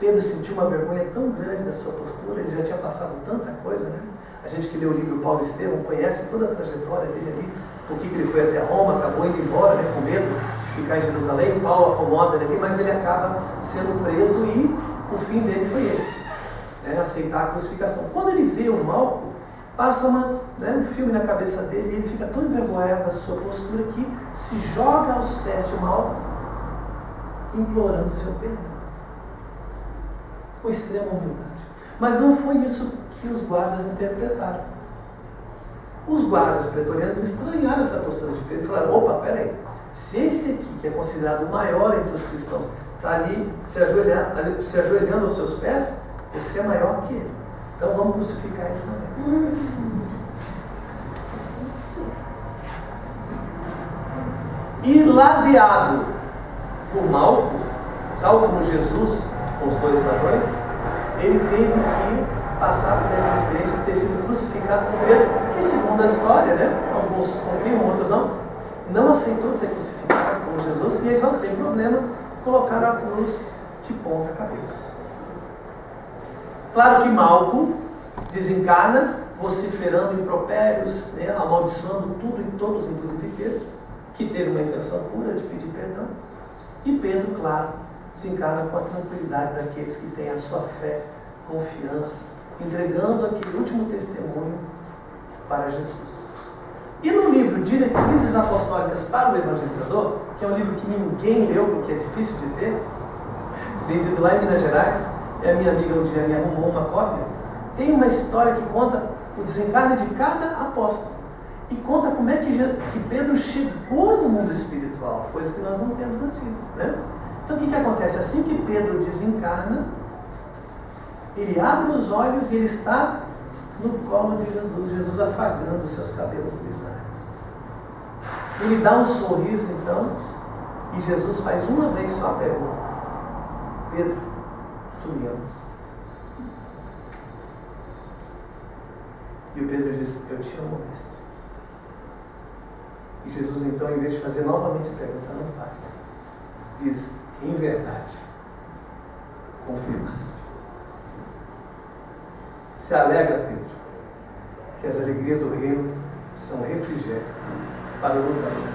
Pedro sentiu uma vergonha tão grande da sua postura, ele já tinha passado tanta coisa, né? A gente que lê o livro Paulo Estevão conhece toda a trajetória dele ali, por que ele foi até Roma, acabou indo embora, né, com medo de ficar em Jerusalém. Paulo acomoda ele ali, mas ele acaba sendo preso e o fim dele foi esse, né, aceitar a crucificação. Quando ele vê o Malco, passa um filme na cabeça dele e ele fica tão envergonhado da sua postura que se joga aos pés de Malco, implorando seu perdão, com extrema humildade. Mas não foi isso que os guardas interpretaram. Os guardas pretorianos estranharam essa postura de Pedro e falaram, opa, peraí, se esse aqui, que é considerado o maior entre os cristãos, está ali se ajoelhando aos seus pés, você é maior que ele. Então vamos crucificar ele também. E ladeado por Malco, tal como Jesus, com os dois ladrões, ele teve que passar por essa experiência de ter sido crucificado por Pedro, que segundo a história, né, alguns confirmam, outros não aceitou ser crucificado como Jesus, e eles não, sem problema, colocaram a cruz de ponta cabeça. Claro que Malco desencarna, vociferando impropérios, né, amaldiçoando tudo e todos, inclusive Pedro, que teve uma intenção pura de pedir perdão. E Pedro, claro, desencarna com a tranquilidade daqueles que têm a sua fé, confiança, entregando aquele último testemunho para Jesus. E no livro Diretrizes Apostólicas para o Evangelizador, que é um livro que ninguém leu porque é difícil de ter, vendido lá em Minas Gerais, e a minha amiga um dia me arrumou uma cópia, tem uma história que conta o desencarne de cada apóstolo. E conta como é que Pedro chegou no mundo espiritual, coisa que nós não temos notícia, né? Então o que acontece? Assim que Pedro desencarna, ele abre os olhos e ele está no colo de Jesus, Jesus afagando os seus cabelos grisalhos. Ele dá um sorriso então, e Jesus faz uma vez só a pergunta: Pedro, tu me amas? E o Pedro diz: eu te amo, mestre. E Jesus então, em vez de fazer novamente a pergunta, não faz. Diz: em verdade, confirmaste. Se alegra, Pedro, que as alegrias do reino são refrigério para o lutador.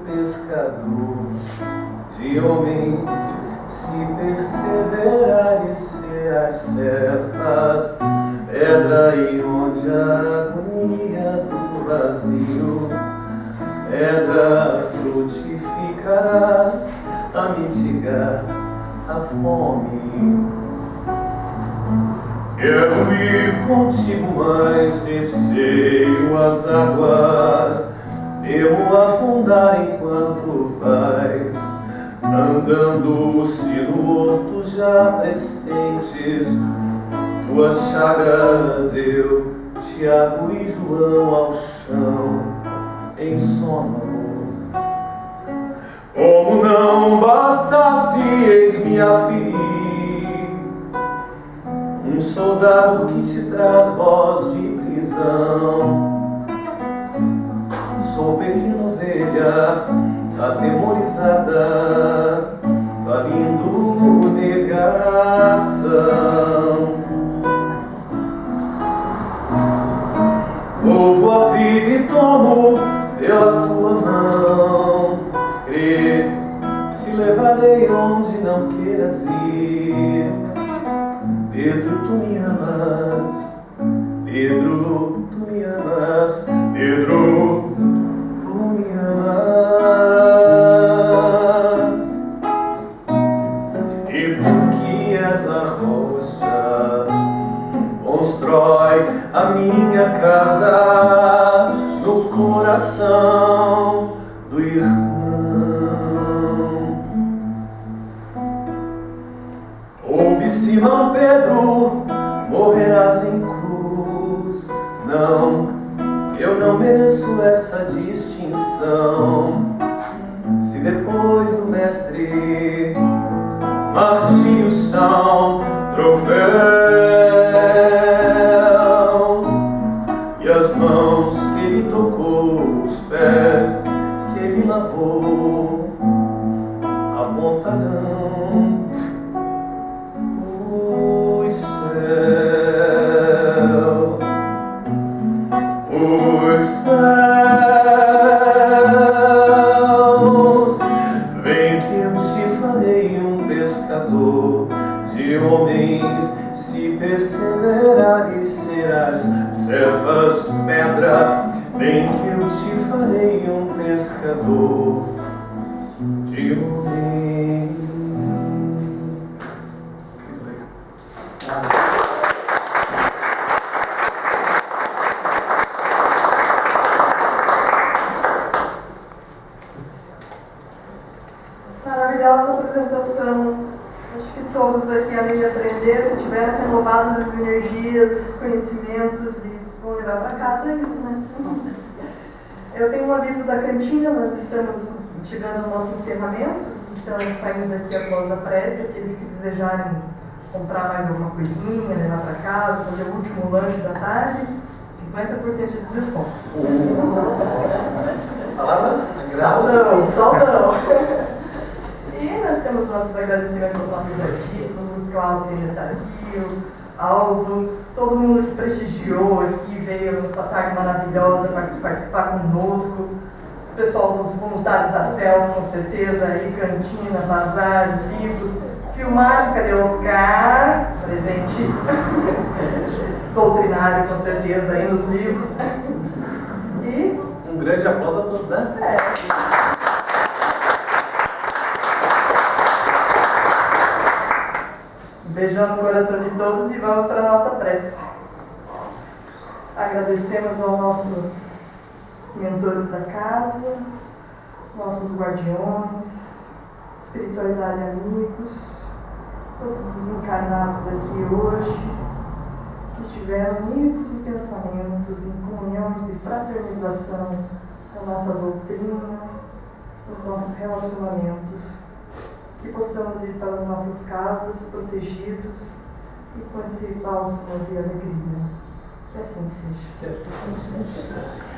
Pescador de homens, se perseverares serás servas, pedra e onde a agonia do vazio, pedra frutificarás a mitigar a fome. Quero ir contigo, mas receio as águas, temo afundar enquanto vais, andando-se no horto já presentes, tuas chagas eu, Tiago e João, ao chão em sono. Como não bastasse, eis-me a ferir, um soldado que te traz voz de prisão. Sou pequena ovelha, atemorizada, valindo negação. Volvo a vida e tomo pela tua mão. Crê, te levarei onde não queiras ir. Pedro, tu me amas. Pedro, tu me amas. Pedro, tu me amas. E porque és a rocha, constrói a minha casa no coração do irmão. Ouve, Simão Pedro, morrerás em cruz. Não, eu não mereço essa distinção. Se depois do mestre martírios são troféus, e as mãos que ele tocou, os pés que ele lavou, apontarão os céus. Os céus, vem que eu te farei um pescador de homens, se perseverares serás servas pedra. Vem que eu te farei um pescador de homens. Maravilhosa apresentação. Acho que todos aqui, além de aprender, tiveram renovadas as energias, os conhecimentos e vão levar para casa isso, né? Eu tenho um aviso da cantina, nós estamos chegando ao nosso encerramento, então saindo daqui após a prece, aqueles que desejarem comprar mais alguma coisinha, levar para casa, fazer o último lanche da tarde, 50% de desconto. Palavra? Saudão, saudão. E nós temos nossos agradecimentos aos nossos artistas, o Klaus que já está aqui, o Aldo, todo mundo que prestigiou aqui, veio nessa tarde maravilhosa para participar conosco, o pessoal dos voluntários da CELS, com certeza, aí, cantina, bazar, livros, filmagem, cadê o Oscar? Presente. Doutrinário, com certeza, aí nos livros. E um grande aplauso a todos, né? Um beijão no coração de todos e vamos para a nossa prece. Agradecemos aos nossos mentores da casa, nossos guardiões, espiritualidade amigos, todos os encarnados aqui hoje, que estiveram unidos em pensamentos, em comunhão e fraternização da nossa doutrina, dos nossos relacionamentos, que possamos ir para as nossas casas protegidos e com esse bálsamo de alegria. Que assim seja. Que assim seja.